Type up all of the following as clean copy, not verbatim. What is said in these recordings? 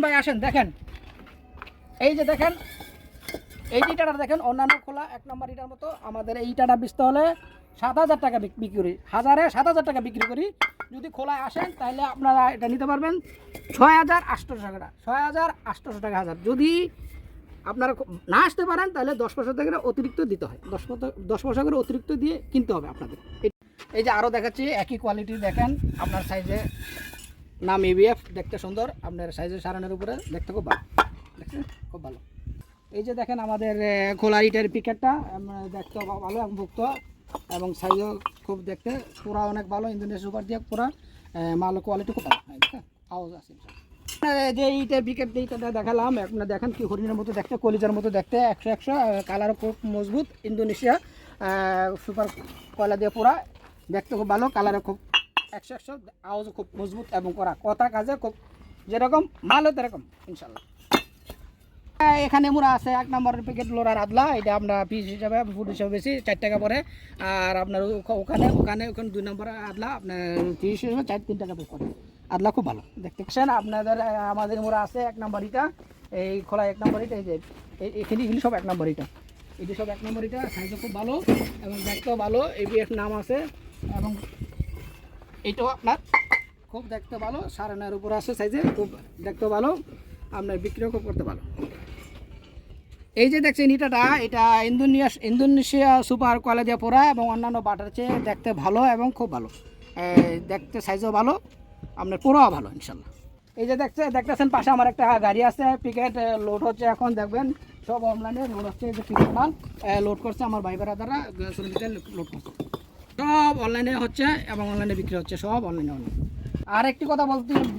ভাই আসেন দেখেন, এই যে দেখেন এই ইটাটা দেখেন, অন্যান্য খোলা 1 নম্বর ইটার মতো আমাদের এই ইটাটা বেচতে হলে 7,000 টাকা বিক্রি করি, 7,000 টাকা বিক্রি করি। যদি খোলায় আসেন তাহলে আপনারা এটা নিতে পারবেন 6,800 টাকা, 6,800 টাকা হাজার। যদি আপনারা না আসতে পারেন তাহলে 10% করে অতিরিক্ত দিতে হয়, 10% করে অতিরিক্ত দিয়ে কিনতে হবে আপনাদের। এই যে আরও দেখাচ্ছি একই কোয়ালিটি, দেখেন আপনার সাইজে নাম EBF, দেখতে সুন্দর, আপনার সাইজের সারানোর উপরে দেখতে খুব ভালো, দেখছেন খুব ভালো। এই যে দেখেন আমাদের খোলা ইটের পিকেটটা দেখতে ভালো এবং ভুক্ত, এবং সাইজও খুব দেখতে পুরা অনেক ভালো, ইন্দোনেশিয়া সুপার দিয়ে পুরা মাল কোয়ালিটি খুব ভালো, আওয়াজ আছে। যে ইটের পিকেট এইটা দেখালাম, আপনারা দেখেন কি হরিণের মতো দেখতে, কলিজার মতো দেখতে, 100 কালারও খুব মজবুত, ইন্দোনেশিয়া সুপার কয়লা দিয়ে পুরা, দেখতে খুব ভালো, কালারও খুব 100, আওয়াজও খুব মজবুত এবং করা, কথা কাজে খুব যেরকম মাল হতো এরকম ইনশাল্লাহ। এখানে মুরা আছে 1 নম্বরের প্যাকেট লোরার আদলা, এটা আমরা পিস হিসাবে ফুড হিসাবে বেশি 4 টাকা পরে। আর আপনার ওখানে 2 নম্বর আদলা আপনার পিস হিসাবে 3 টাকা পিস পড়ে। আদলা খুব ভালো দেখতে পাচ্ছেন আপনাদের। আমাদের মোড়া আছে 1 নম্বর ইটা, এই খোলা 1 নম্বর ইটা, এই যে এখানে এগুলি সব 1 নম্বর ইটা, এটি সব 1 নম্বর ইটা, সাইজও খুব ভালো এবং দেখতেও ভালো, EBF নাম আছে, এবং এইটাও আপনার খুব দেখতে ভালো, 9.5 উপর আছে সাইজে, খুব দেখতেও ভালো, আপনার বিক্রিও খুব করতে ভালো। এই যে দেখছেন ইটাটা, এটা ইন্দোনেশিয়া সুপার কয়লা দিয়ে পোড়া এবং অন্যান্য বাটার চেয়ে দেখতে ভালো এবং খুব ভালো, দেখতে সাইজও ভালো, আপনার পোড়াও ভালো ইনশাল্লাহ। এই যে দেখতেছেন পাশে আমার একটা গাড়ি আছে, পিকেট লোড হচ্ছে, এখন দেখবেন সব অনলাইনে লোড হচ্ছে, যে পিকেট মাল লোড করছে আমার ভাই বেড়াদারা, শ্রমিকতে লোড করছে, সব অনলাইনে হচ্ছে এবং অনলাইনে বিক্রি হচ্ছে, সব অনলাইনে। আর একটি কথা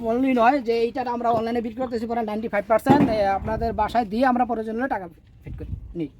বললেই নয় যে এইটা আমরা অনলাইনে বিক্রি করতেছি পরে 95% আপনাদের বাসায় দিয়ে আমরা প্রয়োজন হলে টাকা ফিট করি নিই।